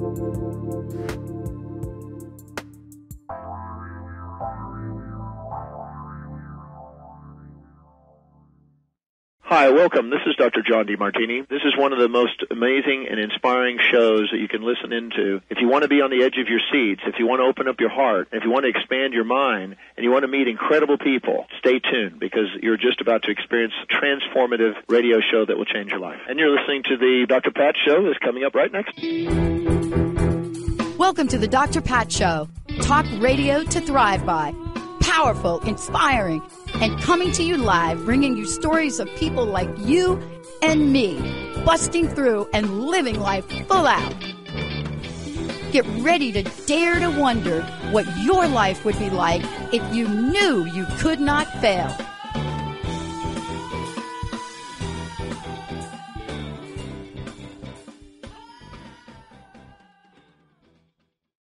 Hi, welcome. This is Dr. John DeMartini. This is one of the most amazing and inspiring shows that you can listen into. If you want to be on the edge of your seats, if you want to open up your heart, if you want to expand your mind, and you want to meet incredible people, stay tuned because you're just about to experience a transformative radio show that will change your life. And you're listening to the Dr. Pat Show that's coming up right next. Welcome to the Dr. Pat Show. Talk radio to thrive by. Powerful, inspiring, and coming to you live, bringing you stories of people like you and me, busting through and living life full out. Get ready to dare to wonder what your life would be like if you knew you could not fail.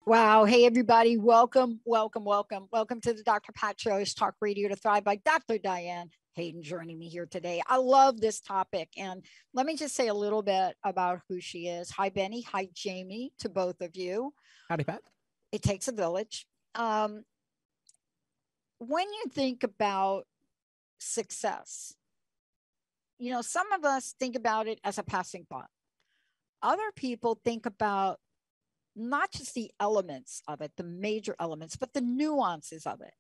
Wow. Hey, everybody. Welcome to the Dr. Pat Show's Talk Radio to Thrive by Dr. Diane Hayden joining me here today. I love this topic. And let me just say a little bit about who she is. Hi, Benny. Hi, Jamie, to both of you. Howdy, Pat. It takes a village. When you think about success, you know, some of us think about it as a passing thought. Other people think about not just the elements of it, the major elements, but the nuances of it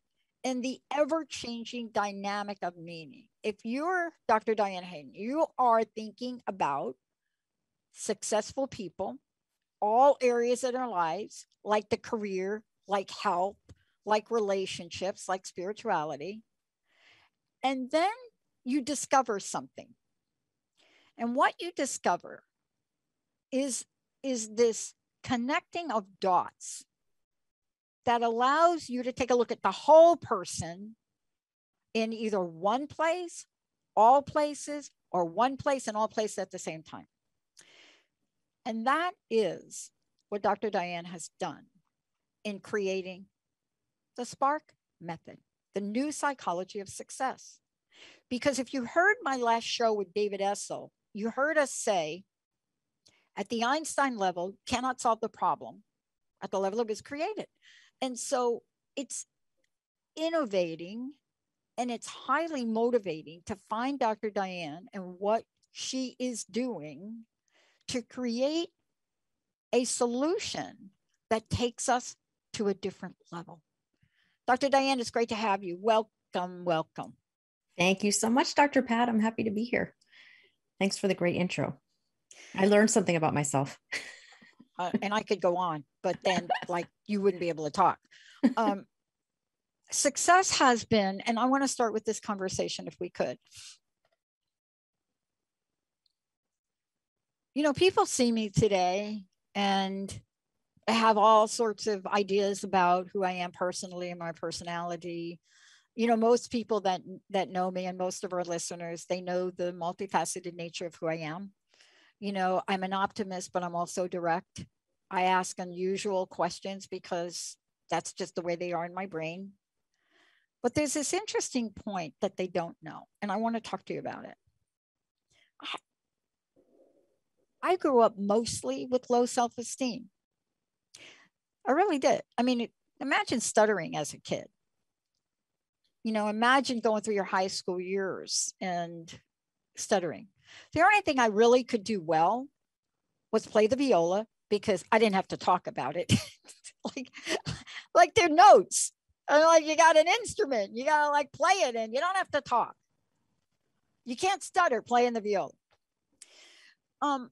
and the ever-changing dynamic of meaning. If you're Dr. Diane Hayden, you are thinking about successful people, all areas of their lives, like the career, like health, like relationships, like spirituality. And then you discover something. And what you discover is this connecting of dots that allows you to take a look at the whole person in either one place, all places, or one place and all places at the same time. And that is what Dr. Diane has done in creating the Spark method, the new psychology of success. Because if you heard my last show with David Essel, you heard us say, at the Einstein level, cannot solve the problem at the level it was created. And so it's innovating and it's highly motivating to find Dr. Diane and what she is doing to create a solution that takes us to a different level. Dr. Diane, it's great to have you. Welcome. Thank you so much, Dr. Pat. I'm happy to be here. Thanks for the great intro. I learned something about myself. And I could go on, but then you wouldn't be able to talk. Success has been, and I want to start with this conversation if we could. You know, people see me today and have all sorts of ideas about who I am personally and my personality. You know, most people that know me and most of our listeners, they know the multifaceted nature of who I am. You know, I'm an optimist, but I'm also direct. I ask unusual questions because that's just the way they are in my brain. But there's this interesting point that they don't know, and I want to talk to you about it. I grew up mostly with low self-esteem. I really did. I mean, imagine stuttering as a kid. You know, imagine going through your high school years and stuttering. The only thing I really could do well was play the viola because I didn't have to talk about it. like they're notes. And like you got an instrument, you gotta like play it and you don't have to talk. You can't stutter playing the viola. And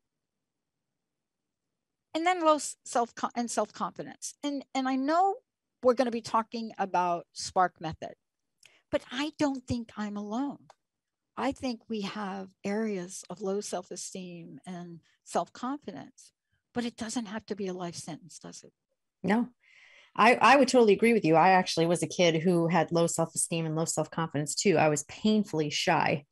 then low self-confidence. And I know we're going to be talking about Spark method, but I don't think I'm alone. I think we have areas of low self-esteem and self-confidence, but it doesn't have to be a life sentence, does it? No, I would totally agree with you. I actually was a kid who had low self-esteem and low self-confidence too. I was painfully shy.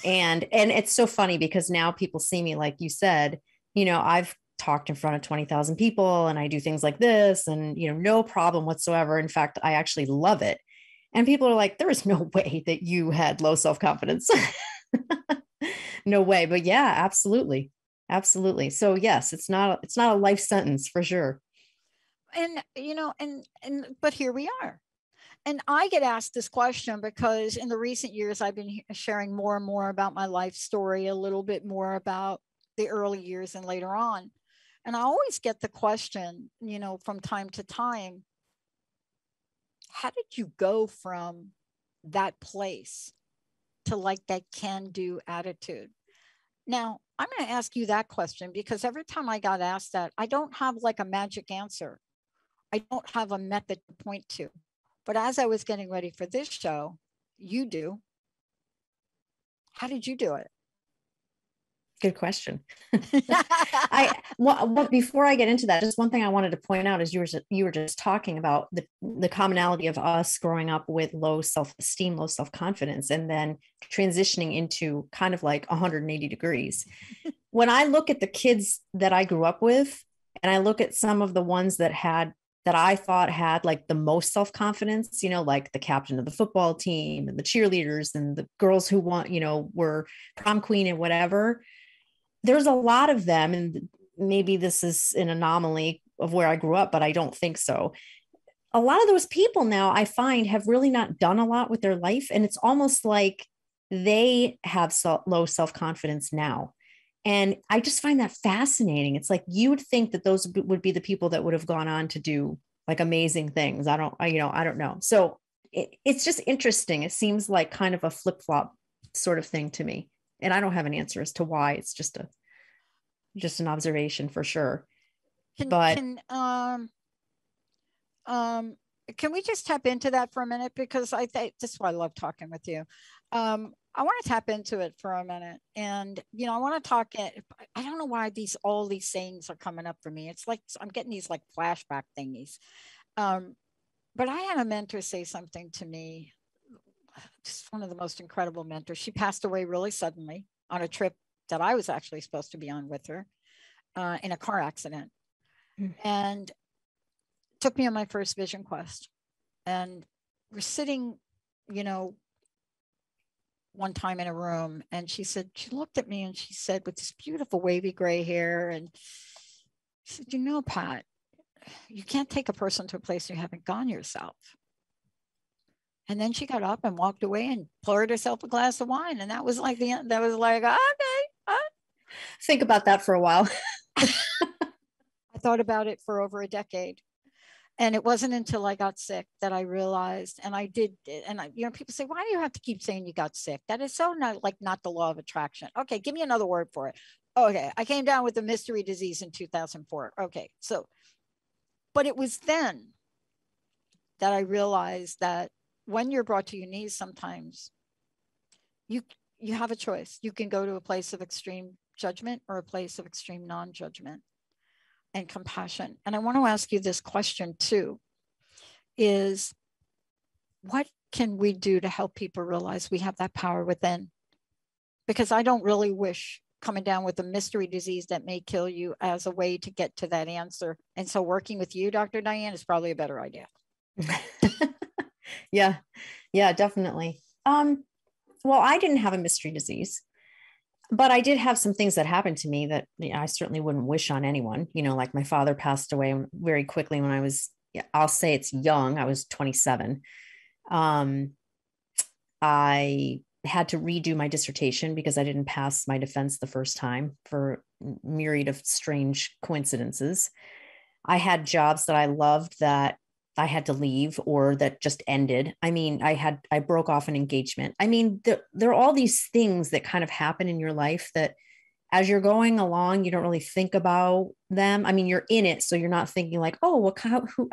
And it's so funny because now people see me, like you said, you know, I've talked in front of 20,000 people and I do things like this and, you know, no problem whatsoever. In fact, I actually love it. And people are like, there is no way that you had low self-confidence. No way. But yeah, absolutely. Absolutely. So yes, it's not a life sentence for sure. And, but here we are. And I get asked this question because in the recent years, I've been sharing more and more about my life story, a little bit more about the early years and later on. And I always get the question, from time to time, how did you go from that place to like that can-do attitude? Now, I'm going to ask you that question because every time I got asked that, I don't have like a magic answer. I don't have a method to point to. But as I was getting ready for this show, you do. How did you do it? Good question. Before I get into that, just one thing I wanted to point out is you were just talking about the commonality of us growing up with low self-esteem, low self-confidence, and then transitioning into kind of like 180 degrees. When I look at the kids that I grew up with, and I look at some of the ones that I thought had like the most self-confidence, like the captain of the football team and the cheerleaders and the girls who were prom queen and whatever. There's a lot of them, and maybe this is an anomaly of where I grew up, but I don't think so. A lot of those people now I find have really not done a lot with their life. And it's almost like they have low self-confidence now. And I just find that fascinating. It's like, you would think that those would be the people that would have gone on to do like amazing things. I don't know. So it's just interesting. It seems like kind of a flip-flop sort of thing to me. And I don't have an answer as to why. It's just an observation for sure. Can we just tap into that for a minute? Because I think this is why I love talking with you. I want to tap into it for a minute. And, I want to talk, I don't know why all these sayings are coming up for me. It's like, I'm getting these like flashback thingies. But I had a mentor say something to me, just one of the most incredible mentors. She passed away really suddenly on a trip that I was actually supposed to be on with her in a car accident. And took me on my first vision quest. And we're sitting, one time in a room, and she looked at me and she said, with this beautiful wavy gray hair, and she said, Pat, you can't take a person to a place you haven't gone yourself. And then she got up and walked away and poured herself a glass of wine. And that was like the end. That was like, okay. Think about that for a while. I thought about it for over a decade. And it wasn't until I got sick that I realized, and I did. And people say, why do you have to keep saying you got sick? That is so not the law of attraction. Okay, give me another word for it. Okay, I came down with a mystery disease in 2004. Okay, but it was then that I realized that when you're brought to your knees, sometimes you have a choice. You can go to a place of extreme judgment or a place of extreme non-judgment and compassion. And I want to ask you this question too, is what can we do to help people realize we have that power within? Because I don't really wish coming down with a mystery disease that may kill you as a way to get to that answer. And so working with you, Dr. Diane, is probably a better idea. Yeah, definitely. Well, I didn't have a mystery disease, but I did have some things that happened to me that I certainly wouldn't wish on anyone. Like my father passed away very quickly when I was, I'll say it's young. I was 27. I had to redo my dissertation because I didn't pass my defense the first time for myriad of strange coincidences. I had jobs that I loved that I had to leave or that just ended. I mean, I broke off an engagement. I mean, there are all these things that kind of happen in your life that as you're going along, you don't really think about them. I mean, you're in it. So you're not thinking like, oh, well,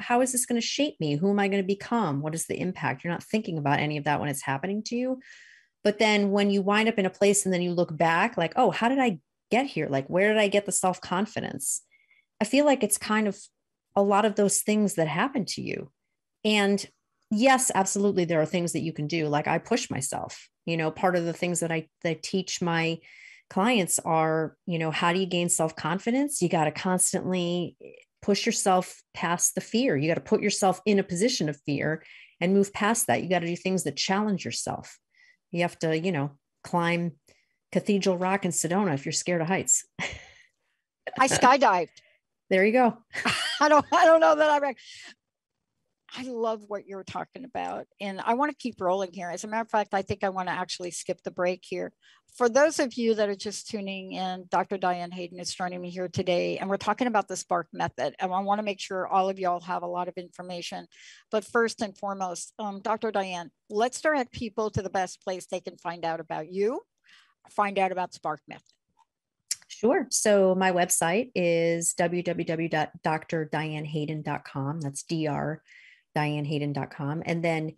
how is this going to shape me? Who am I going to become? What is the impact? You're not thinking about any of that when it's happening to you. But then when you wind up in a place and then you look back like, oh, how did I get here? Like, where did I get the self-confidence? I feel like it's kind of a lot of those things that happen to you. And yes, absolutely. There are things that you can do. Like I push myself, part of the things that I teach my clients are, how do you gain self-confidence? You got to constantly push yourself past the fear. You got to put yourself in a position of fear and move past that. You got to do things that challenge yourself. You have to, climb Cathedral Rock in Sedona if you're scared of heights. I skydived. There you go. I don't know that I love what you're talking about. And I want to keep rolling here. As a matter of fact, I think I want to actually skip the break here. For those of you that are just tuning in, Dr. Diane Hayden is joining me here today, and we're talking about the Spark method. And I want to make sure all of y'all have a lot of information. But first and foremost, Dr. Diane, let's direct people to the best place they can find out about you, find out about Spark method. Sure. So my website is www.drdianehayden.com. That's drdianehayden.com. And then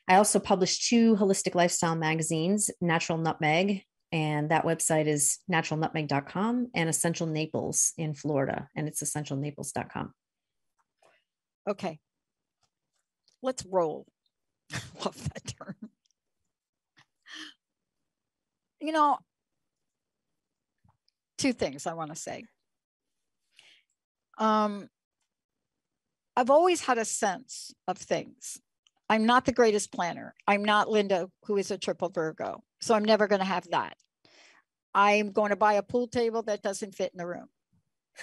I also publish 2 holistic lifestyle magazines, Natural Nutmeg, and that website is naturalnutmeg.com, and Essential Naples in Florida, and it's essentialnaples.com. Okay. Let's roll. Love that term. You know, 2 things I want to say. I've always had a sense of things. I'm not the greatest planner. I'm not Linda, who is a triple Virgo. So I'm never going to have that. I'm going to buy a pool table that doesn't fit in the room.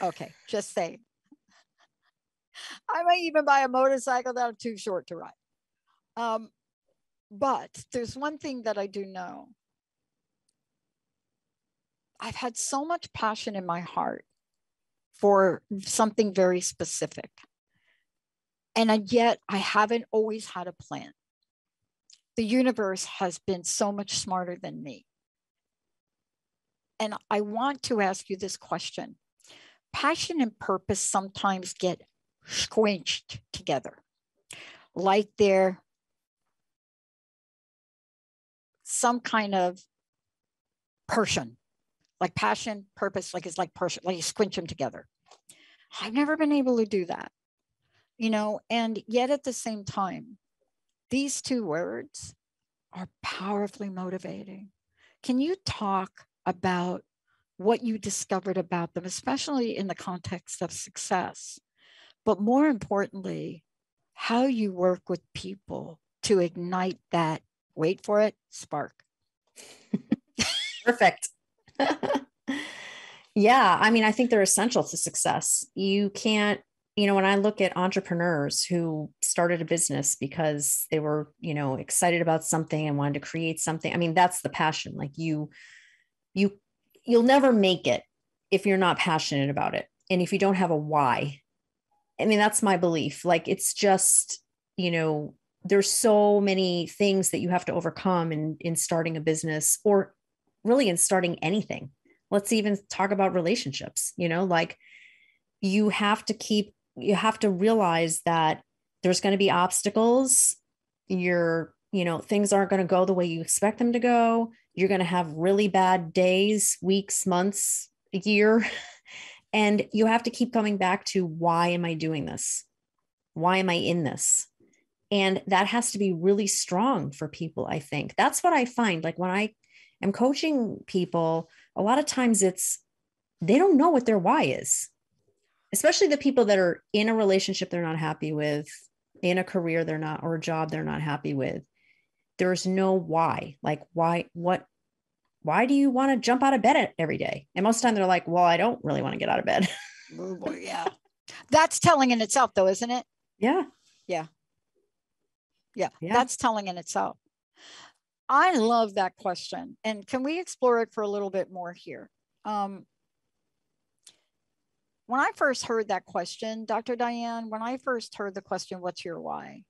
Okay, just saying. I might even buy a motorcycle that I'm too short to ride. But there's one thing that I do know. I've had so much passion in my heart for something very specific. And yet I haven't always had a plan. The universe has been so much smarter than me. And I want to ask you this question. Passion and purpose sometimes get squinched together, like they're some kind of Persian, like passion, purpose, like it's like Persian, like you squinch them together. I've never been able to do that, you know, and yet at the same time, these 2 words are powerfully motivating. Can you talk about what you discovered about them, especially in the context of success, but more importantly, how you work with people to ignite that, wait for it, spark? Perfect. Yeah. I mean, I think they're essential to success. You can't, you know, when I look at entrepreneurs who started a business because they were, you know, excited about something and wanted to create something. I mean, that's the passion. Like you'll never make it if you're not passionate about it. And if you don't have a why. I mean, that's my belief. Like, it's just, you know, there's so many things that you have to overcome in starting a business, or really in starting anything. Let's even talk about relationships, you know, like you have to realize that there's going to be obstacles. Things aren't going to go the way you expect them to go. You're going to have really bad days, weeks, months, a year. And you have to keep coming back to, why am I doing this? Why am I in this? And that has to be really strong for people, I think. That's what I find. Like when I am coaching people, a lot of times they don't know what their why is, especially the people that are in a relationship they're not happy with, in a career they're not, or a job they're not happy with. There's no why. Like, why do you want to jump out of bed every day? And most of the time they're like, well, I don't really want to get out of bed. Oh boy, yeah. That's telling in itself though, isn't it? Yeah. Yeah. That's telling in itself. I love that question. And can we explore it for a little bit more here? When I first heard that question, Dr. Diane, when I first heard the question, what's your why?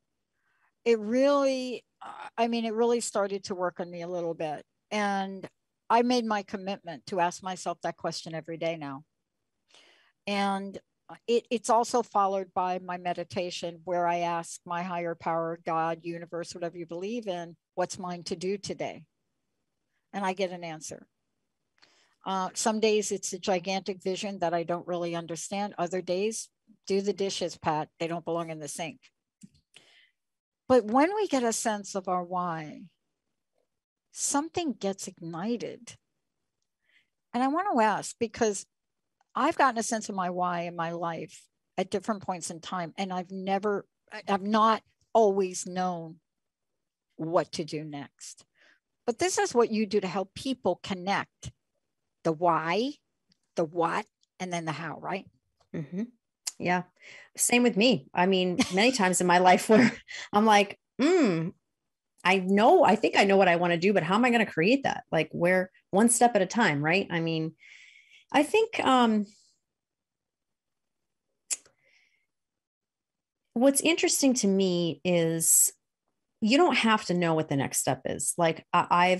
It really started to work on me a little bit. And I made my commitment to ask myself that question every day now. And it's also followed by my meditation, where I ask my higher power, God, universe, whatever you believe in, what's mine to do today? And I get an answer. Some days it's a gigantic vision that I don't really understand. Other days, do the dishes, Pat. They don't belong in the sink. But when we get a sense of our why, something gets ignited. And I want to ask, because I've gotten a sense of my why in my life at different points in time, and I've not always known what to do next. But this is what you do to help people connect the why, the what, and then the how, right? Mm-hmm. Yeah. Same with me. I mean, many times in my life where I'm like, I think I know what I want to do, but how am I going to create that? Like where one step at a time, right? I mean, I think what's interesting to me is you don't have to know what the next step is. Like I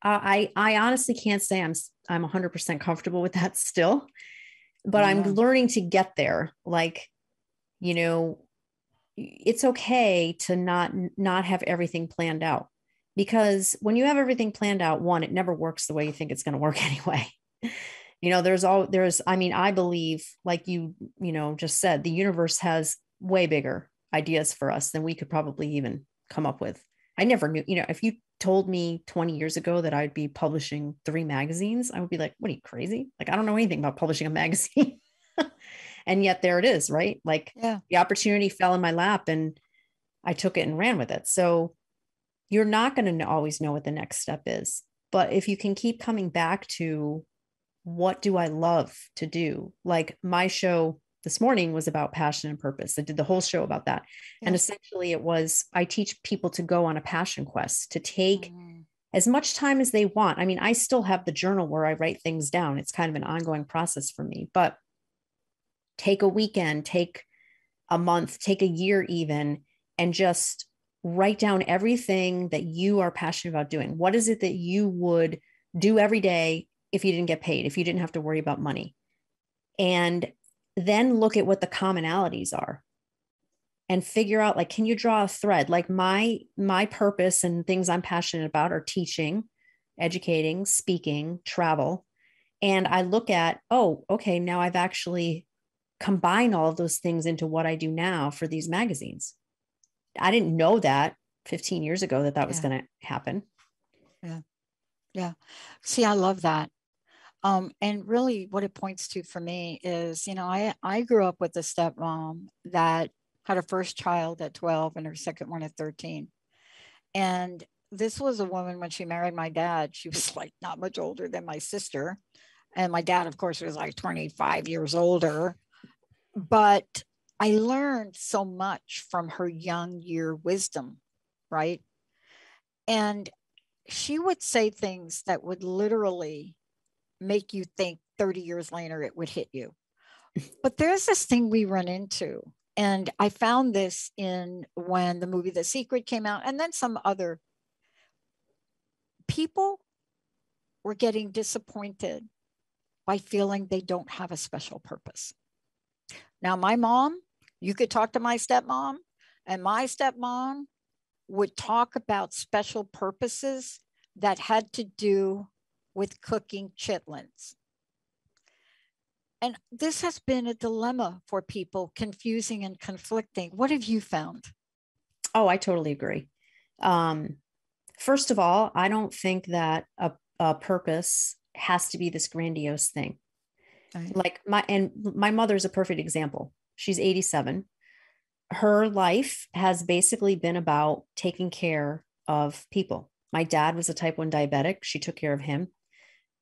honestly can't say I'm 100% comfortable with that still, but I'm learning to get there. Like, you know, it's okay to not have everything planned out, because when you have everything planned out, one, it never works the way you think it's going to work anyway. You know, I mean, I believe, like you know, just said, the universe has way bigger ideas for us than we could probably even come up with. I never knew, you know, if you told me 20 years ago that I'd be publishing 3 magazines, I would be like, what are you, crazy? Like, I don't know anything about publishing a magazine. And yet there it is, right? Like the opportunity fell in my lap and I took it and ran with it. So you're not going to always know what the next step is. But if you can keep coming back to, what do I love to do? Like my show this morning was about passion and purpose. I did the whole show about that. And essentially it was, I teach people to go on a passion quest, to take as much time as they want. I mean, I still have the journal where I write things down. It's kind of an ongoing process for me, but take a weekend, take a month, take a year even, and just write down everything that you are passionate about doing. What is it that you would do every day if you didn't get paid, if you didn't have to worry about money? And then look at what the commonalities are and figure out, like, can you draw a thread? Like my purpose and things I'm passionate about are teaching, educating, speaking, travel. And I look at, oh, okay, now I've actually combined all of those things into what I do now for these magazines. I didn't know that 15 years ago that was going to happen. Yeah. Yeah. See, I love that. And really what it points to for me is, you know, I grew up with a stepmom that had her first child at 12 and her second one at 13. And this was a woman, when she married my dad, she was like not much older than my sister. And my dad, of course, was like 25 years older. But I learned so much from her young year wisdom, right? And she would say things that would literally make you think 30 years later it would hit you. But there's this thing we run into, and I found this in when the movie The Secret came out, and then some other people were getting disappointed by feeling they don't have a special purpose. Now, my mom, you could talk to my stepmom, and my stepmom would talk about special purposes that had to do with cooking chitlins. And this has been a dilemma for people, confusing and conflicting. What have you found? Oh, I totally agree. First of all, I don't think that a purpose has to be this grandiose thing. Right. Like my mother's a perfect example. She's 87. Her life has basically been about taking care of people. My dad was a type 1 diabetic. She took care of him.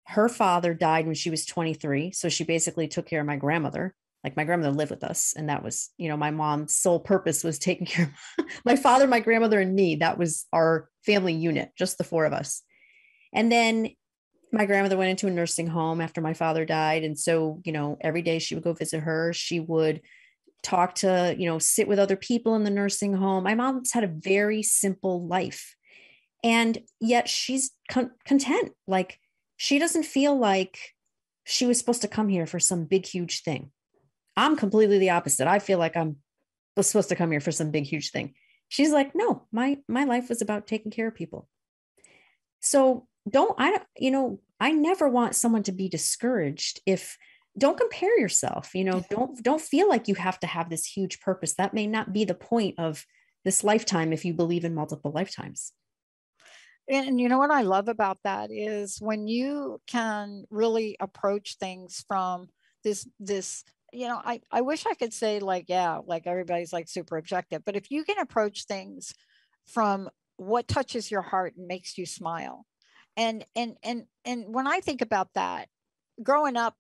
Her father died when she was 23. So she basically took care of my grandmother. Like my grandmother lived with us. And that was, you know, my mom's sole purpose was taking care of my father, my grandmother, and me. That was our family unit, just the 4 of us. And then my grandmother went into a nursing home after my father died. And so, you know, every day she would go visit her. She would talk to, you know, sit with other people in the nursing home. My mom's had a very simple life. And yet she's content. Like, she doesn't feel like she was supposed to come here for some big, huge thing. I'm completely the opposite. I feel like was supposed to come here for some big, huge thing. She's like, no, my life was about taking care of people. So I never want someone to be discouraged. Don't compare yourself, you know, don't feel like you have to have this huge purpose. That may not be the point of this lifetime if you believe in multiple lifetimes. And you know what I love about that is when you can really approach things from this, you know, I wish I could say like everybody's like super objective, but if you can approach things from what touches your heart and makes you smile. And when I think about that, growing up,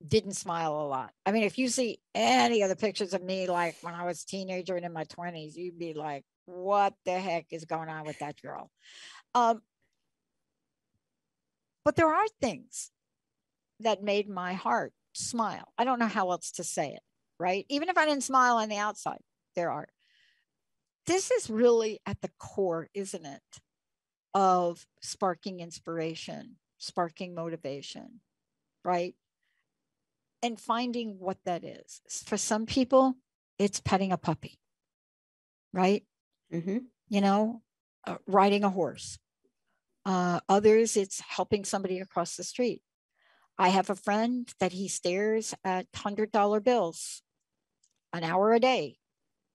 didn't smile a lot. I mean, if you see any of the pictures of me, like when I was a teenager and in my 20s, you'd be like, what the heck is going on with that girl? But there are things that made my heart smile. I don't know how else to say it, right? Even if I didn't smile on the outside, there are. This is really at the core, isn't it, of sparking inspiration, sparking motivation, right? And finding what that is. For some people, it's petting a puppy, right? Mm-hmm. You know, riding a horse. Others, it's helping somebody across the street. I have a friend that he stares at $100 bills an hour a day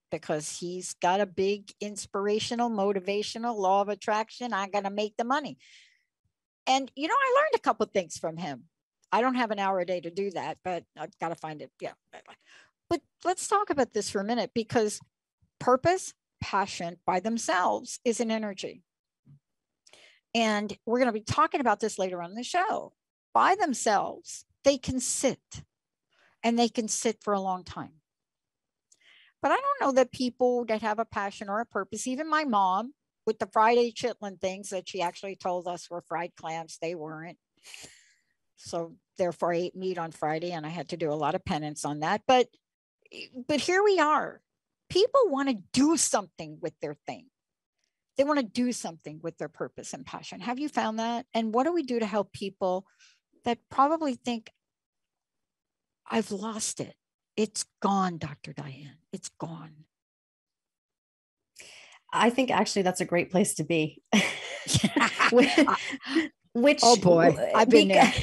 because he's got a big inspirational, motivational law of attraction. I'm going to make the money. And, you know, I learned a couple of things from him. I don't have an hour a day to do that, but I've got to find it. Yeah. But let's talk about this for a minute, because purpose, passion by themselves is an energy. And we're going to be talking about this later on in the show. By themselves, they can sit, and they can sit for a long time. But I don't know that people that have a passion or a purpose, even my mom with the Friday chitlin things that she actually told us were fried clams, they weren't. So therefore I ate meat on Friday, and I had to do a lot of penance on that. But here we are. People want to do something with their thing. They want to do something with their purpose and passion. Have you found that? And what do we do to help people that probably think, I've lost it? It's gone, Dr. Diane. It's gone. I think actually that's a great place to be. Which, oh boy, I've been there.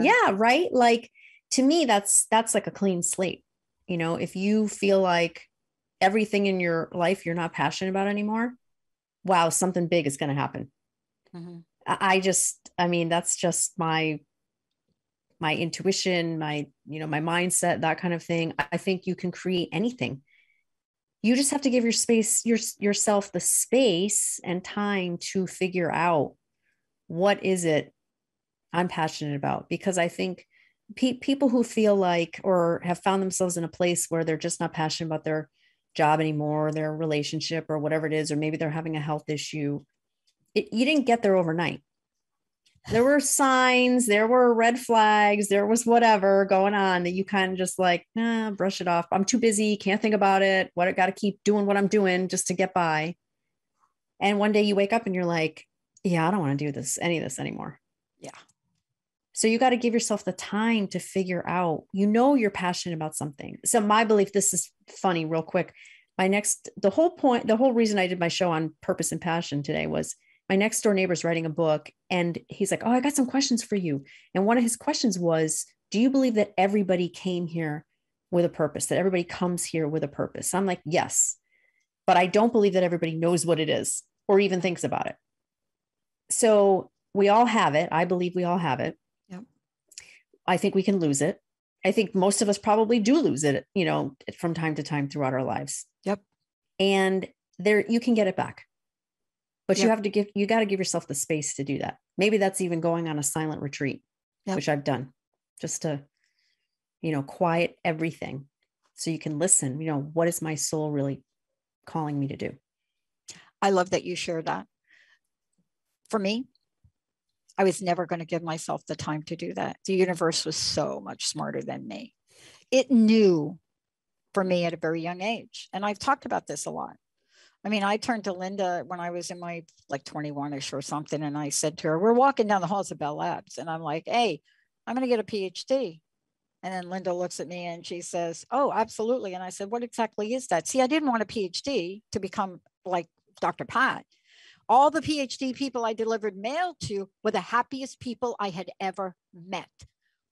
Yeah, right. Like, to me, that's like a clean slate. You know, if you feel like everything in your life you're not passionate about anymore, wow, something big is going to happen. Mm-hmm. I mean, that's just my intuition, my mindset, that kind of thing. I think you can create anything. You just have to give yourself the space and time to figure out what is it I'm passionate about. Because I think people who feel like, or have found themselves in a place where they're just not passionate about their job anymore, or their relationship, or whatever it is, or maybe they're having a health issue, you didn't get there overnight. There were signs, there were red flags, there was whatever going on that you kind of just like, brush it off. I'm too busy, can't think about it. I got to keep doing what I'm doing just to get by. And one day you wake up and you're like, yeah, I don't want to do any of this anymore. Yeah. So you got to give yourself the time to figure out, you're passionate about something. So my belief, this is funny, real quick. The whole reason I did my show on purpose and passion today was my next door neighbor's writing a book, and he's like, oh, I got some questions for you. And one of his questions was, do you believe that everybody came here with a purpose, that everybody comes here with a purpose? I'm like, yes, but I don't believe that everybody knows what it is or even thinks about it. So we all have it. I believe we all have it. Yep. I think we can lose it. I think most of us probably do lose it, from time to time throughout our lives. Yep. And you can get it back. But you got to give yourself the space to do that. Maybe that's even going on a silent retreat, which I've done, just to, quiet everything so you can listen. What is my soul really calling me to do? I love that you shared that. For me, I was never going to give myself the time to do that. The universe was so much smarter than me. It knew for me at a very young age. And I've talked about this a lot. I mean, I turned to Linda when I was in my 21ish or something. And I said to her, we're walking down the halls of Bell Labs. And I'm like, hey, I'm going to get a Ph.D. And then Linda looks at me and she says, oh, absolutely. And I said, what exactly is that? See, I didn't want a Ph.D. to become like Dr. Pat. All the Ph.D. people I delivered mail to were the happiest people I had ever met.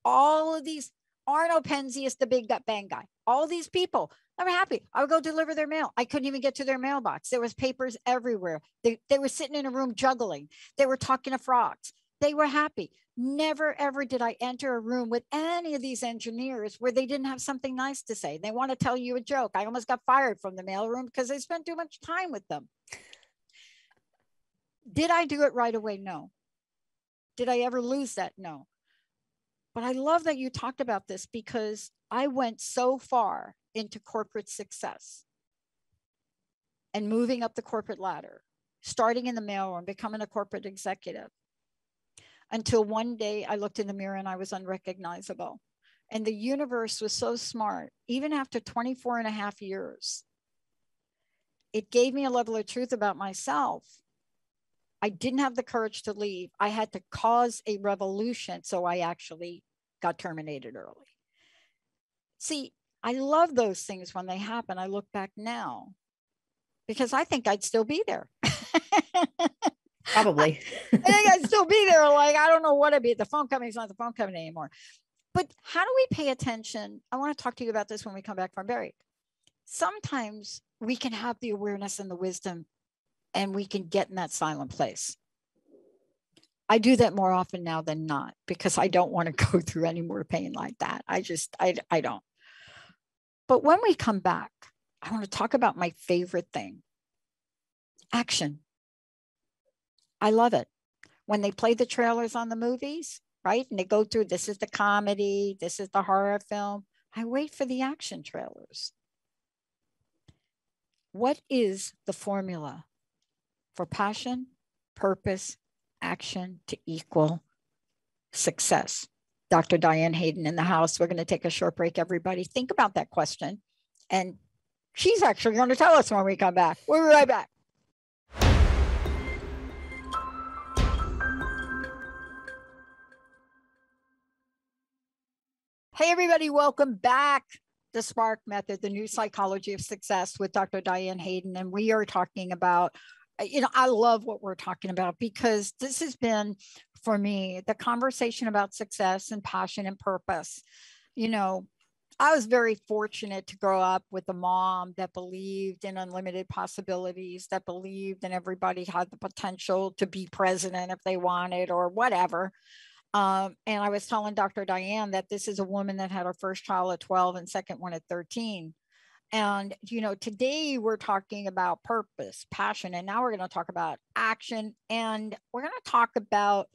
All of these, Arno Penzi is the big bang guy. All these people, they were happy. I would go deliver their mail. I couldn't even get to their mailbox. There was papers everywhere. They were sitting in a room juggling. They were talking to frogs. They were happy. Never, ever did I enter a room with any of these engineers where they didn't have something nice to say. They want to tell you a joke. I almost got fired from the mailroom because I spent too much time with them. Did I do it right away? No. Did I ever lose that? No. But I love that you talked about this, because I went so far into corporate success and moving up the corporate ladder, starting in the mailroom, becoming a corporate executive, until one day I looked in the mirror and I was unrecognizable. And the universe was so smart. Even after 24 and a half years, it gave me a level of truth about myself. I didn't have the courage to leave. I had to cause a revolution. So I actually got terminated early. See, I love those things when they happen. I look back now because I think I'd still be there. Probably. I think I'd still be there. Like, I don't know what it'd be. The phone company's not the phone company anymore. But how do we pay attention? I want to talk to you about this when we come back from break. Sometimes we can have the awareness and the wisdom, and we can get in that silent place. I do that more often now than not, because I don't want to go through any more pain like that. I don't. But when we come back, I want to talk about my favorite thing, action. I love it. When they play the trailers on the movies, right? And they go through, this is the comedy, this is the horror film. I wait for the action trailers. What is the formula for passion, purpose, action to equal success? Dr. Diane Hayden in the house. We're going to take a short break, everybody. Think about that question. And she's actually going to tell us when we come back. We'll be right back. Hey, everybody, welcome back. The Spark Method, the new psychology of success with Dr. Diane Hayden. And we are talking about, I love what we're talking about, because this has been, for me, the conversation about success and passion and purpose. I was very fortunate to grow up with a mom that believed in unlimited possibilities, that believed in everybody had the potential to be president if they wanted or whatever. And I was telling Dr. Diane that this is a woman that had her first child at 12 and second one at 13. And, today we're talking about purpose, passion, and now we're going to talk about action, and we're going to talk about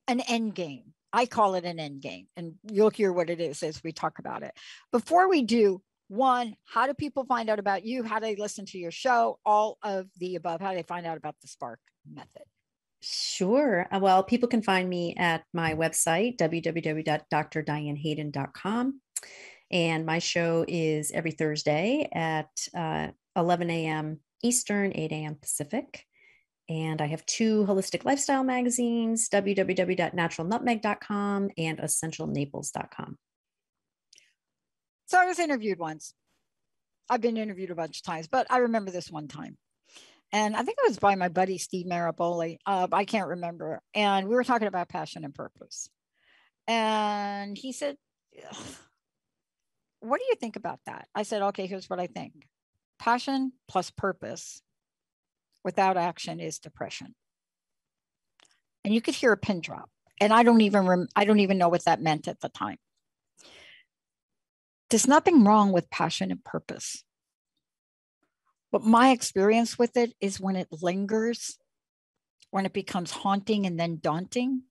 an end game. I call it an end game, and you'll hear what it is as we talk about it. Before we do, one, how do people find out about you? How do they listen to your show? All of the above. How do they find out about the Spark Method? Sure. Well, people can find me at my website, www.drdianehayden.com. And my show is every Thursday at 11 a.m. Eastern, 8 a.m. Pacific. And I have 2 holistic lifestyle magazines, www.naturalnutmeg.com and essentialnaples.com. So I was interviewed once. I've been interviewed a bunch of times, but I remember this one time. And I think it was by my buddy, Steve Maraboli. I can't remember. And we were talking about passion and purpose. And he said, what do you think about that? I said, okay, here's what I think. Passion plus purpose without action is depression. And you could hear a pin drop. And I don't even know what that meant at the time. There's nothing wrong with passion and purpose. But my experience with it is when it lingers, when it becomes haunting and then daunting,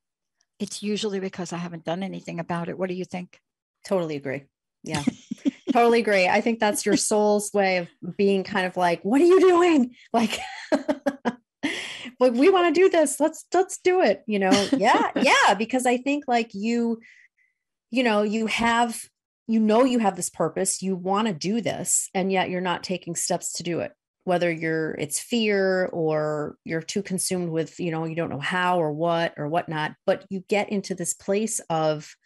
it's usually because I haven't done anything about it. What do you think? Totally agree. Yeah, totally agree. I think that's your soul's way of being kind of like, what are you doing? Like, we want to do this. Let's do it. Yeah. Because I think like you have this purpose, you want to do this, and yet you're not taking steps to do it. Whether it's fear or you're too consumed with, you don't know how or what or whatnot, but you get into this place of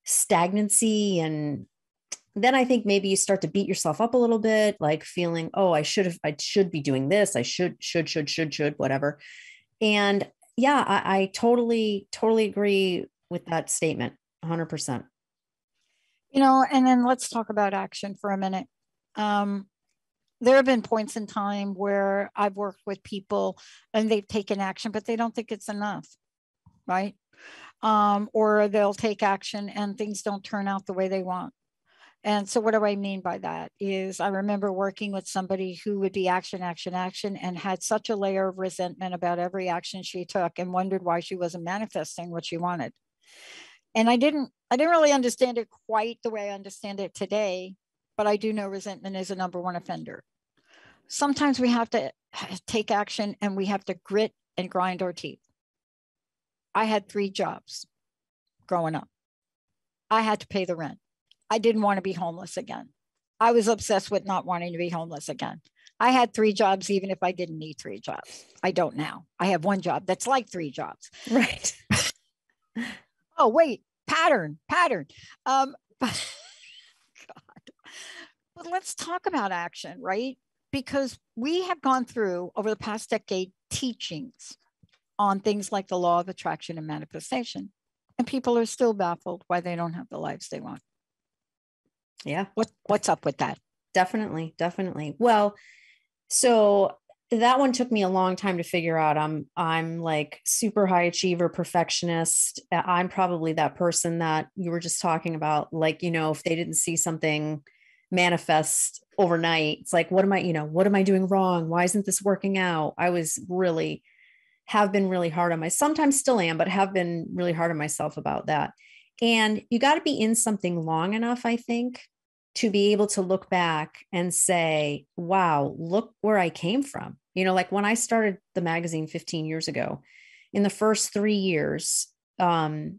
stagnancy. And then I think maybe you start to beat yourself up a little bit, like feeling, oh, I should be doing this. I should, whatever. And yeah, I totally agree with that statement. 100%. And then let's talk about action for a minute. There have been points in time where I've worked with people and they've taken action, but they don't think it's enough, right? Or they'll take action and things don't turn out the way they want. And so what do I mean by that is I remember working with somebody who would be action, and had such a layer of resentment about every action she took and wondered why she wasn't manifesting what she wanted. And I didn't really understand it quite the way I understand it today, but I do know resentment is a number one offender. Sometimes we have to take action and we have to grit and grind our teeth. I had 3 jobs growing up. I had to pay the rent. I didn't want to be homeless again. I was obsessed with not wanting to be homeless again. I had 3 jobs, even if I didn't need 3 jobs. I don't now. I have 1 job that's like 3 jobs. Right. Oh, wait, pattern. But, God. But let's talk about action, right? Because we have gone through over the past decade teachings on things like the law of attraction and manifestation. And people are still baffled why they don't have the lives they want. Yeah. What's up with that? Definitely. Well, so that one took me a long time to figure out. I'm like super high achiever, perfectionist. I'm probably that person that you were just talking about. Like, if they didn't see something manifest overnight, it's like, what am I doing wrong? Why isn't this working out? Have been really hard on myself, sometimes still am, but have been really hard on myself about that. And you got to be in something long enough, I think, to be able to look back and say, wow, look where I came from. Like when I started the magazine 15 years ago, in the first 3 years, I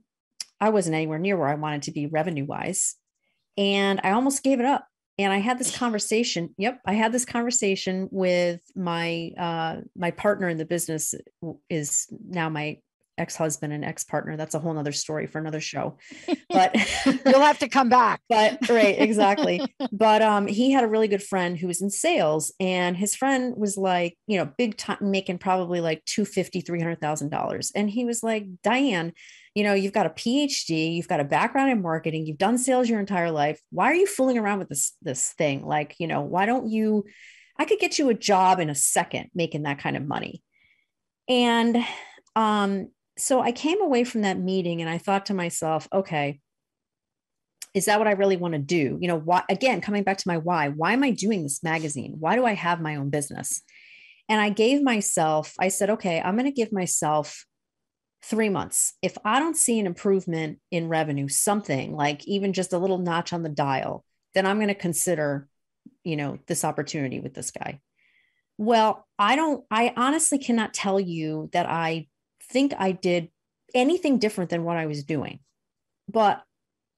wasn't anywhere near where I wanted to be revenue wise. And I almost gave it up. And I had this conversation. I had this conversation with my partner in the business, is now my ex-husband and ex-partner. That's a whole nother story for another show, but you'll have to come back. But right, exactly. But he had a really good friend who was in sales, and his friend was like, big time, making probably like $250,000-$300,000. And he was like, Diane, you've got a PhD, you've got a background in marketing, you've done sales your entire life. Why are you fooling around with this thing? Like, why don't you, I could get you a job in a second making that kind of money. And so I came away from that meeting and I thought to myself, okay, is that what I really want to do? Why, again, coming back to my why am I doing this magazine? Why do I have my own business? And I said, okay, I'm going to give myself 3 months. If I don't see an improvement in revenue, something like even just a little notch on the dial, then I'm going to consider, this opportunity with this guy. Well, I honestly cannot tell you that I think I did anything different than what I was doing, but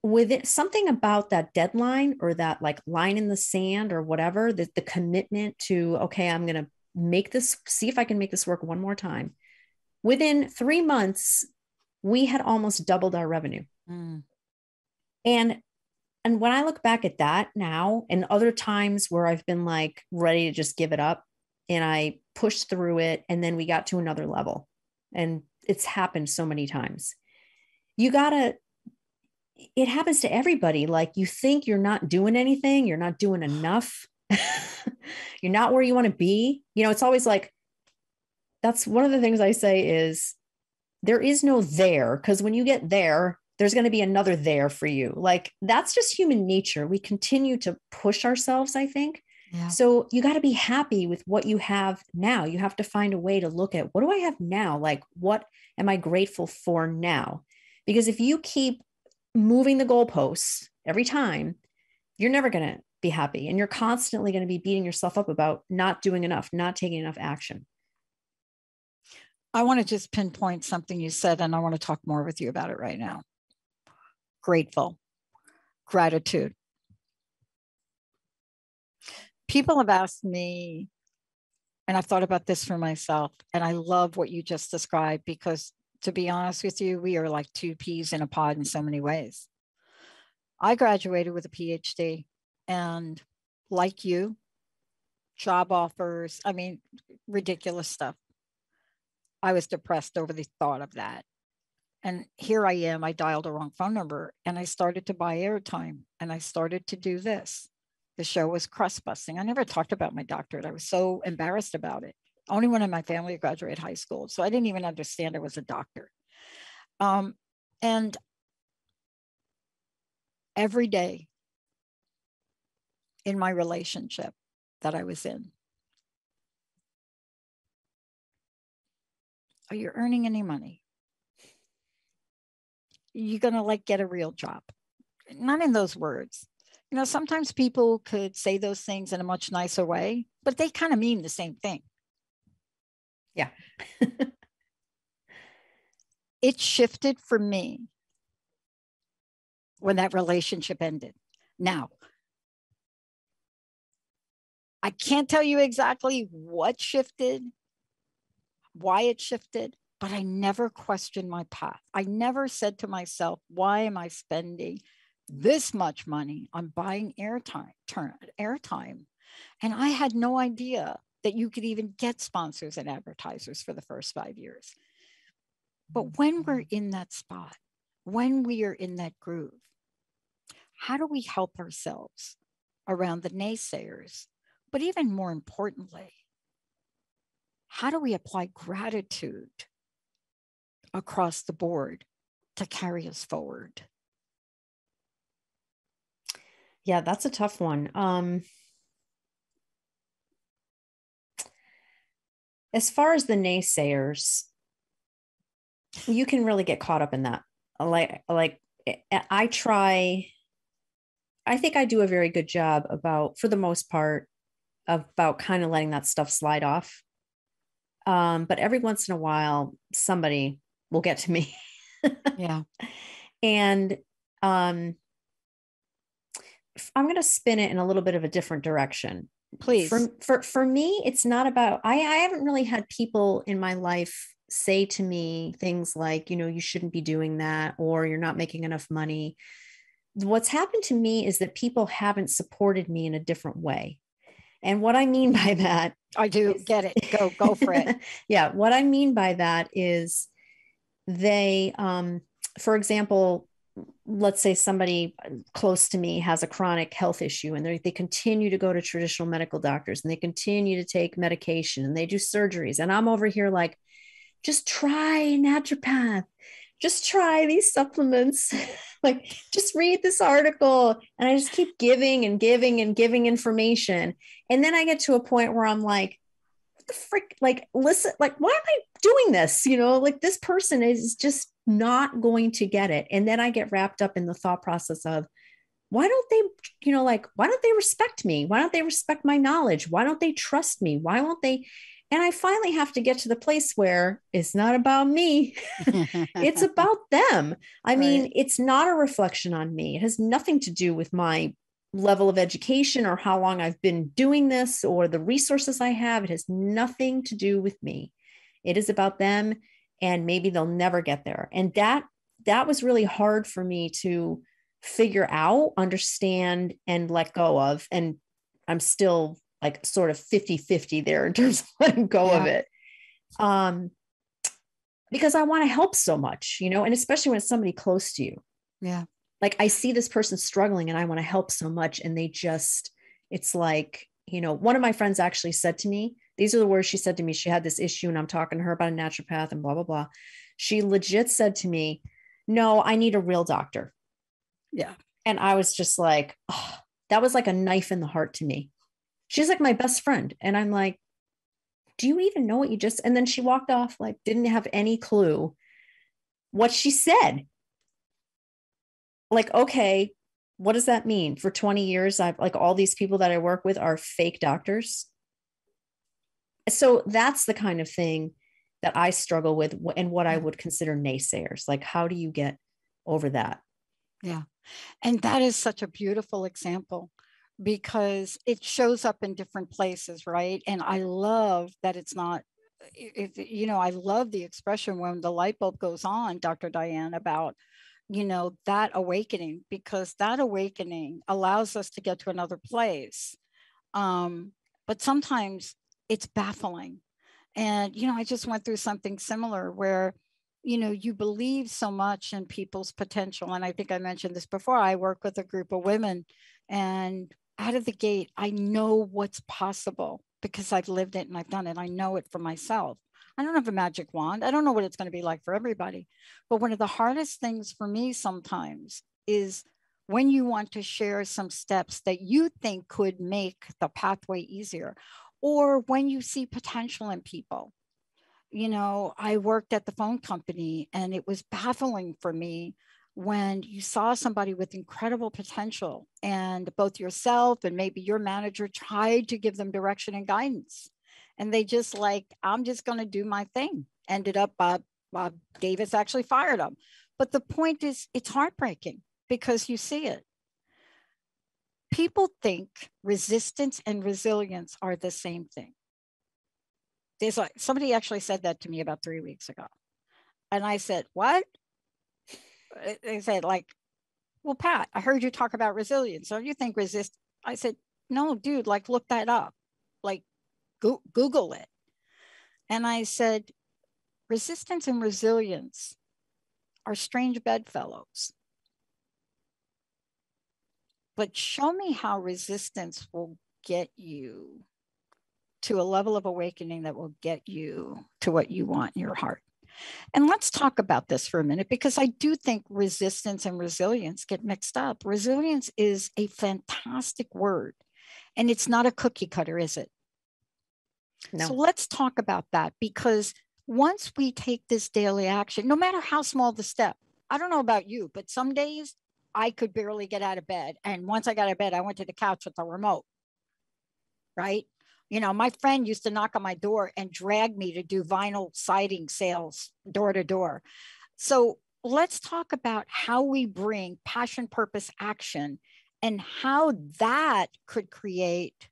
with it, something about that deadline or that like line in the sand or whatever, the commitment to, okay, I'm going to see if I can make this work one more time. Within 3 months, we had almost doubled our revenue. Mm. And when I look back at that now, and other times where I've been like ready to just give it up, and I pushed through it, and then we got to another level, and it's happened so many times. It happens to everybody. Like, you think you're not doing anything, you're not doing enough. You're not where you want to be. It's always like, that's one of the things I say is there is no there, because when you get there, there's going to be another there for you. Like, that's just human nature. We continue to push ourselves, I think. Yeah. So you got to be happy with what you have now. You have to find a way to look at, what do I have now? Like, what am I grateful for now? Because if you keep moving the goalposts every time, you're never going to be happy. And you're constantly going to be beating yourself up about not doing enough, not taking enough action. I want to just pinpoint something you said, and I want to talk more with you about it right now. Gratitude. People have asked me, and I've thought about this for myself, and I love what you just described, because to be honest with you, we are like 2 peas in a pod in so many ways. I graduated with a PhD, and like you, job offers, ridiculous stuff. I was depressed over the thought of that. And here I am, I dialed a wrong phone number, and I started to buy airtime, and I started to do this. The show was crust busting. I never talked about my doctorate. I was so embarrassed about it. Only one in my family graduated high school. So I didn't even understand I was a doctor. And every day in my relationship that I was in, are you earning any money? you're going to like get a real job. Not in those words. You know, sometimes people could say those things in a much nicer way, but they kind of mean the same thing. Yeah. It shifted for me when that relationship ended. Now, I can't tell you exactly what shifted, why it shifted, but I never questioned my path. I never said to myself, why am I spending this much money on buying airtime? And I had no idea that you could even get sponsors and advertisers for the first 5 years. But when we're in that spot, when we are in that groove, how do we help ourselves around the naysayers? But even more importantly, how do we apply gratitude across the board to carry us forward? Yeah, that's a tough one. As far as the naysayers, you can really get caught up in that. I think I do a very good job about, for the most part, about kind of letting that stuff slide off. But every once in a while, somebody will get to me. Yeah. And I'm going to spin it in a little bit of a different direction. Please. For me, it's not about, I haven't really had people in my life say to me things like, you know, you shouldn't be doing that, or you're not making enough money. What's happened to me is that people haven't supported me in a different way. And what I mean by that, I do get it. Go for it. Yeah. What I mean by that is they, for example, let's say somebody close to me has a chronic health issue and they continue to go to traditional medical doctors and they continue to take medication and they do surgeries. And I'm over here like, just try naturopath, just try these supplements, like just read this article. And I just keep giving and giving and giving information. And then I get to a point where I'm like, what the frick, like, listen, like, why am I doing this? You know, like this person is just not going to get it. And then I get wrapped up in the thought process of, why don't they, you know, like, why don't they respect me? Why don't they respect my knowledge? Why don't they trust me? Why won't they? And I finally have to get to the place where it's not about me. It's about them. I mean, it's not a reflection on me. It has nothing to do with my level of education or how long I've been doing this or the resources I have. It has nothing to do with me. It is about them, and maybe they'll never get there. And that was really hard for me to figure out, understand, and let go of. And I'm still like sort of 50-50 there in terms of letting go of it. Because I want to help so much, you know, and especially when it's somebody close to you. Yeah. Like I see this person struggling and I want to help so much. And it's like, you know, one of my friends actually said to me, these are the words she said to me. She had this issue and I'm talking to her about a naturopath and blah, blah, blah. She legit said to me, no, I need a real doctor. Yeah. And I was just like, oh, that was like a knife in the heart to me. She's like my best friend. And I'm like, do you even know what you just, and then she walked off, like, didn't have any clue what she said. Like, okay, what does that mean? For 20 years, I've like all these people that I work with are fake doctors. So that's the kind of thing that I struggle with and what I would consider naysayers. Like, how do you get over that? Yeah. And that is such a beautiful example because it shows up in different places, right? And I love that it's not, you know, I love the expression when the light bulb goes on, Dr. Diane, about, you know, that awakening, because that awakening allows us to get to another place. But sometimes it's baffling. And, you know, I just went through something similar where, you know, you believe so much in people's potential. And I think I mentioned this before. I work with a group of women, and out of the gate, I know what's possible because I've lived it and I've done it. I know it for myself. I don't have a magic wand. I don't know what it's going to be like for everybody. But one of the hardest things for me sometimes is when you want to share some steps that you think could make the pathway easier, or when you see potential in people. You know, I worked at the phone company and it was baffling for me when you saw somebody with incredible potential and both yourself and maybe your manager tried to give them direction and guidance, and they just like, I'm just going to do my thing. Ended up, Bob Davis actually fired them. But the point is, it's heartbreaking because you see it. People think resistance and resilience are the same thing. There's like, somebody actually said that to me about 3 weeks ago. And I said, what? They said like, well, Pat, I heard you talk about resilience. So you think resist? I said, no, dude, like look that up, like Google it. And I said, resistance and resilience are strange bedfellows. But show me how resistance will get you to a level of awakening that will get you to what you want in your heart. And let's talk about this for a minute, because I do think resistance and resilience get mixed up. Resilience is a fantastic word, and it's not a cookie cutter, is it? No. So let's talk about that, because once we take this daily action, no matter how small the step, I don't know about you, but some days I could barely get out of bed. And once I got out of bed, I went to the couch with the remote, right? You know, my friend used to knock on my door and drag me to do vinyl siding sales door to door. So let's talk about how we bring passion, purpose, action, and how that could create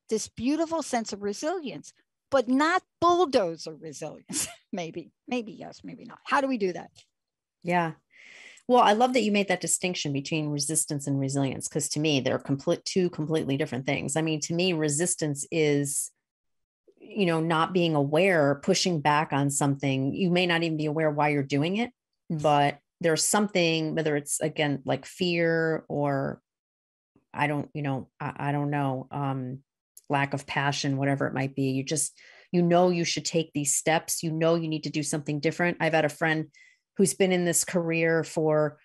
this beautiful sense of resilience, but not bulldozer resilience. Maybe yes, maybe not. How do we do that? Yeah. Well, I love that you made that distinction between resistance and resilience, because to me, they're two completely different things. I mean, to me, resistance is, you know, not being aware, pushing back on something. You may not even be aware why you're doing it, but there's something, whether it's, again, like fear or I don't know, lack of passion, whatever it might be. You should take these steps. You need to do something different. I've had a friend who's been in this career for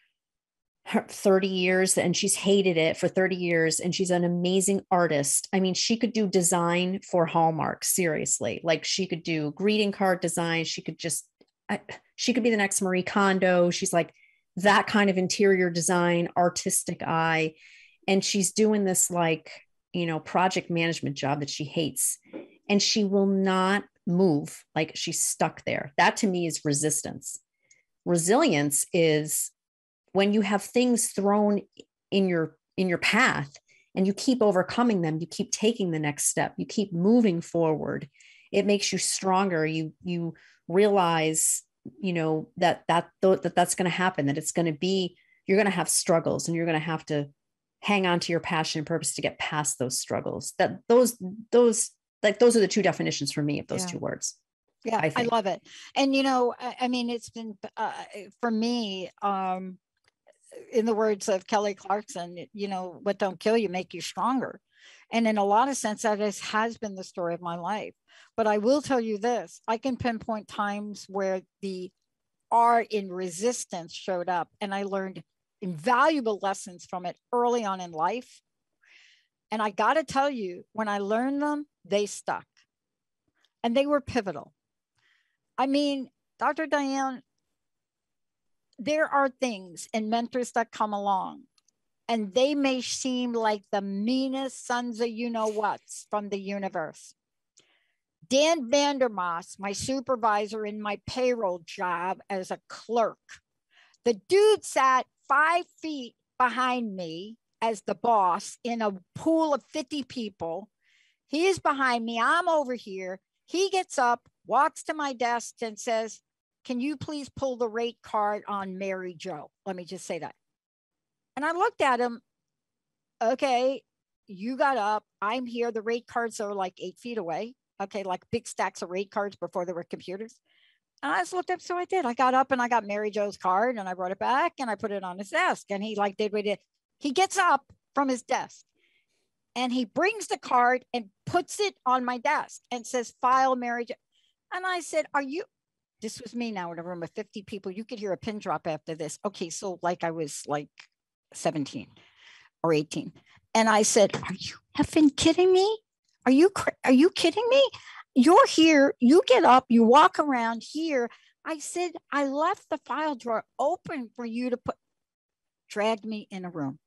30 years and she's hated it for 30 years. And she's an amazing artist. I mean, she could do design for Hallmark, seriously. Like she could do greeting card design. She could be the next Marie Kondo. She's like that kind of interior design, artistic eye. And she's doing this like, you know, project management job that she hates. And she will not move. Like she's stuck there. That to me is resistance. Resilience is when you have things thrown in your path and you keep overcoming them, you keep taking the next step, you keep moving forward. It makes you stronger. You realize, you know, that's going to happen, that it's going to be, you're going to have struggles and you're going to have to hang on to your passion and purpose to get past those struggles. Those are the two definitions for me of those two words. Yeah, I love it. And, you know, I mean, it's been, for me, in the words of Kelly Clarkson, you know, what don't kill you make you stronger. And in a lot of sense, that has been the story of my life. But I will tell you this, I can pinpoint times where the R in resistance showed up, and I learned invaluable lessons from it early on in life. And I got to tell you, when I learned them, they stuck and they were pivotal. I mean, Dr. Diane, there are things and mentors that come along, and they may seem like the meanest sons of you-know-whats from the universe. Dan Vandermoss, my supervisor in my payroll job as a clerk, the dude sat 5 feet behind me as the boss in a pool of 50 people. He is behind me. I'm over here. He gets up, walks to my desk and says, can you please pull the rate card on Mary Jo? Let me just say that. And I looked at him. Okay, you got up. I'm here. The rate cards are like 8 feet away. Okay, like big stacks of rate cards before there were computers. And I just looked up. So I did. I got up and I got Mary Jo's card and I brought it back and I put it on his desk. And he like did what he did. He gets up from his desk and he brings the card and puts it on my desk and says, file Mary Jo. And I said, this was me now in a room of 50 people. You could hear a pin drop after this. Okay, so like I was like 17 or 18. And I said, are you effing kidding me? Are you kidding me? You're here. You get up. You walk around here. I said, I left the file drawer open for you to put. dragged me in a room,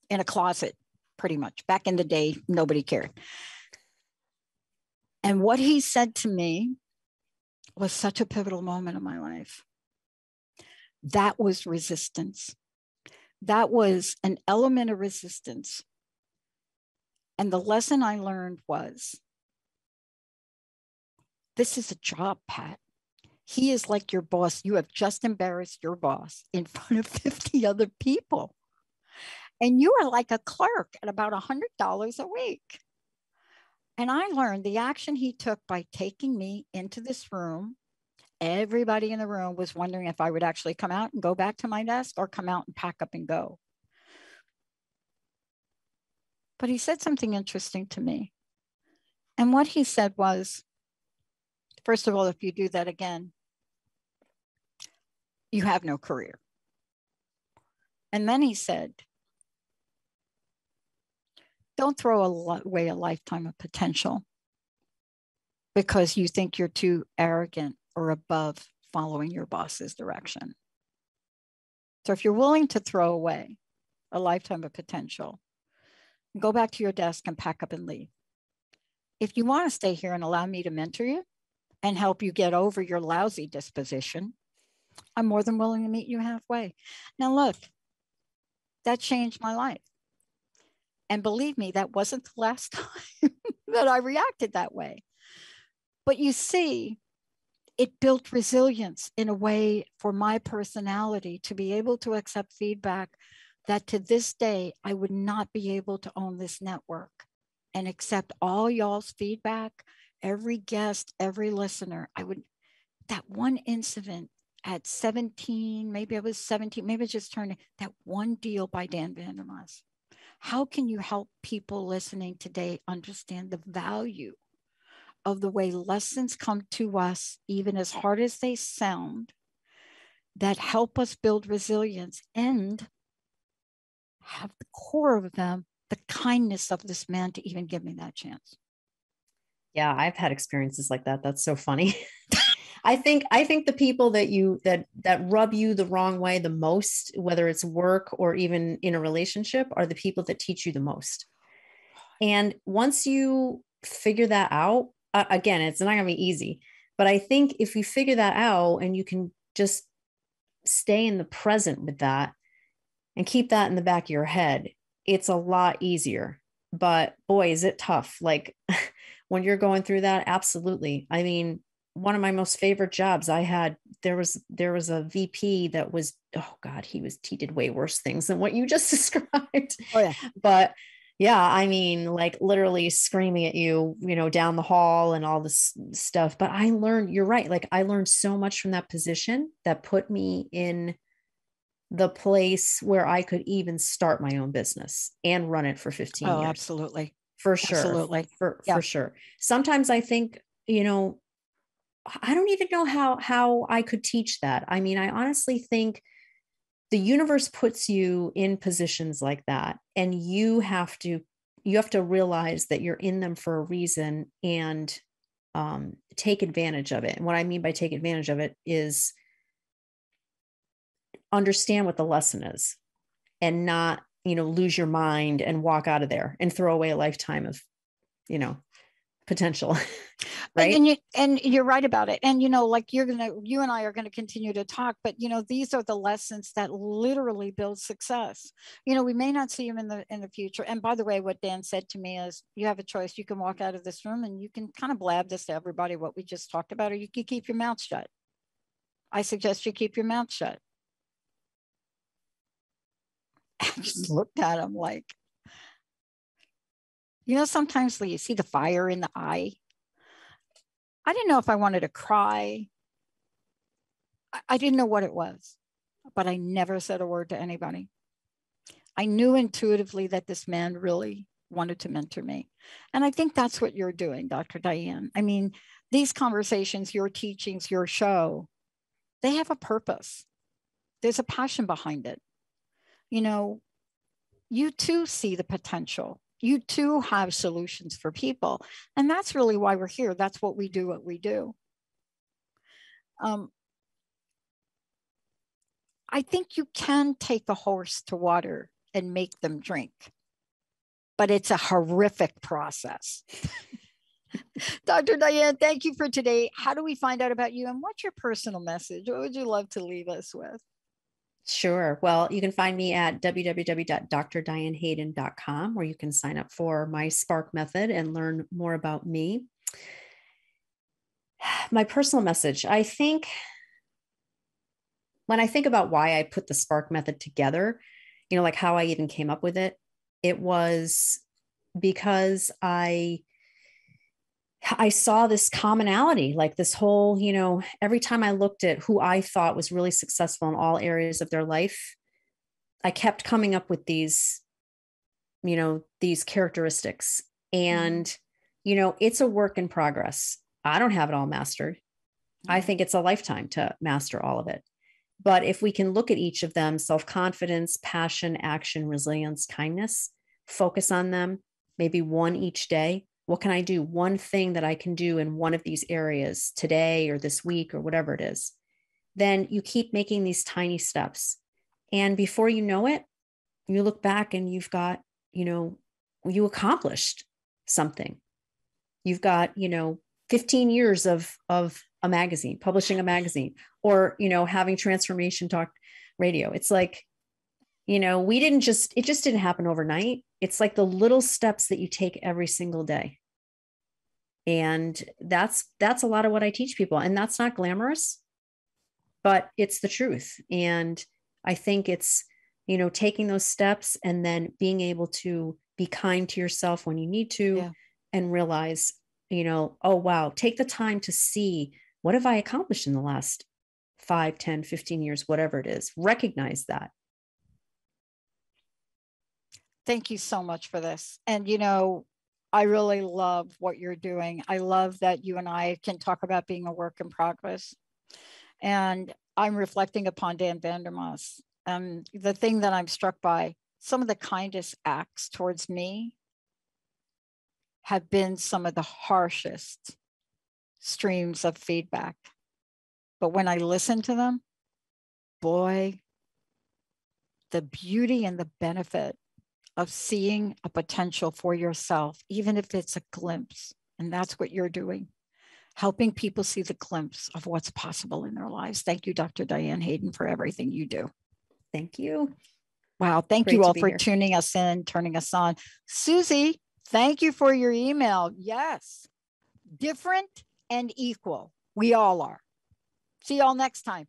in a closet, pretty much. Back in the day, nobody cared. And what he said to me was such a pivotal moment in my life. That was resistance. That was an element of resistance. And the lesson I learned was, this is a job, Pat. He is like your boss. You have just embarrassed your boss in front of 50 other people. And you are like a clerk at about $100 a week. And I learned the action he took by taking me into this room. Everybody in the room was wondering if I would actually come out and go back to my desk or come out and pack up and go. But he said something interesting to me. And what he said was, first of all, if you do that again, you have no career. And then he said, don't throw away a lifetime of potential because you think you're too arrogant or above following your boss's direction. So if you're willing to throw away a lifetime of potential, go back to your desk and pack up and leave. If you want to stay here and allow me to mentor you and help you get over your lousy disposition, I'm more than willing to meet you halfway. Now, look, that changed my life. And believe me, that wasn't the last time that I reacted that way. But you see, it built resilience in a way for my personality to be able to accept feedback that to this day, I would not be able to own this network and accept all y'all's feedback, every guest, every listener. That one incident at 17, maybe I was 17, maybe I just turned, that one deal by Dan Vandermas. How can you help people listening today understand the value of the way lessons come to us, even as hard as they sound, that help us build resilience and have the core of them, the kindness of this man to even give me that chance? Yeah, I've had experiences like that. That's so funny. I think the people that rub you the wrong way the most, whether it's work or even in a relationship, are the people that teach you the most. And once you figure that out, again, it's not going to be easy, but I think if you figure that out and you can just stay in the present with that and keep that in the back of your head, it's a lot easier. But boy, is it tough. Like when you're going through that, absolutely. I mean, one of my most favorite jobs I had, there was a VP that was, oh God, he did way worse things than what you just described. Oh yeah. But yeah, I mean, like literally screaming at you, down the hall and all this stuff. But I learned, you're right. Like I learned so much from that position that put me in the place where I could even start my own business and run it for 15 years. Absolutely. For sure. Absolutely. For sure. Sometimes I think, I don't even know how I could teach that. I mean, I honestly think the universe puts you in positions like that, and you have to realize that you're in them for a reason and take advantage of it. And what I mean by take advantage of it is understand what the lesson is and not, lose your mind and walk out of there and throw away a lifetime of, potential. Right. And you're right about it. And, like you and I are going to continue to talk, but, these are the lessons that literally build success. We may not see them in the future. And by the way, what Dan said to me is you have a choice. You can walk out of this room and you can kind of blab this to everybody, what we just talked about, or you can keep your mouth shut. I suggest you keep your mouth shut. I just looked at him like, sometimes when you see the fire in the eye, I didn't know if I wanted to cry. I didn't know what it was, but I never said a word to anybody. I knew intuitively that this man really wanted to mentor me. And I think that's what you're doing, Dr. Diane. I mean, these conversations, your teachings, your show, they have a purpose. There's a passion behind it. You too see the potential. You too have solutions for people. And that's really why we're here. That's what we do. I think you can take a horse to water and make them drink, but it's a horrific process. Dr. Diane, thank you for today. How do we find out about you, and what's your personal message? What would you love to leave us with? Sure. Well, you can find me at www.drdianehayden.com, where you can sign up for my Spark method and learn more about me. My personal message, I think when I think about why I put the Spark method together, like how I even came up with it, it was because I saw this commonality, like this whole, every time I looked at who I thought was really successful in all areas of their life, I kept coming up with these characteristics. And, it's a work in progress. I don't have it all mastered. I think it's a lifetime to master all of it. But if we can look at each of them, self-confidence, passion, action, resilience, kindness, focus on them, maybe one each day. What can I do? One thing that I can do in one of these areas today or this week or whatever it is. Then you keep making these tiny steps. And before you know it, you look back and you've got, you accomplished something. You've got, 15 years of a magazine, publishing a magazine, or, having Transformation Talk Radio. It's like, it just didn't happen overnight. It's like the little steps that you take every single day. And that's a lot of what I teach people. And that's not glamorous, but it's the truth. And I think it's, taking those steps and then being able to be kind to yourself when you need to, and realize, oh, wow, take the time to see, what have I accomplished in the last 5, 10, 15 years, whatever it is. Recognize that. Thank you so much for this. And, I really love what you're doing. I love that you and I can talk about being a work in progress. And I'm reflecting upon Dan Vandermas. The thing that I'm struck by, some of the kindest acts towards me have been some of the harshest streams of feedback. But when I listen to them, boy, the beauty and the benefit of seeing a potential for yourself, even if it's a glimpse, and that's what you're doing, helping people see the glimpse of what's possible in their lives. Thank you, Dr. Diane Hayden, for everything you do. Thank you. Wow. Thank you all for tuning us in, turning us on. Susie, thank you for your email. Yes. Different and equal. We all are. See y'all next time.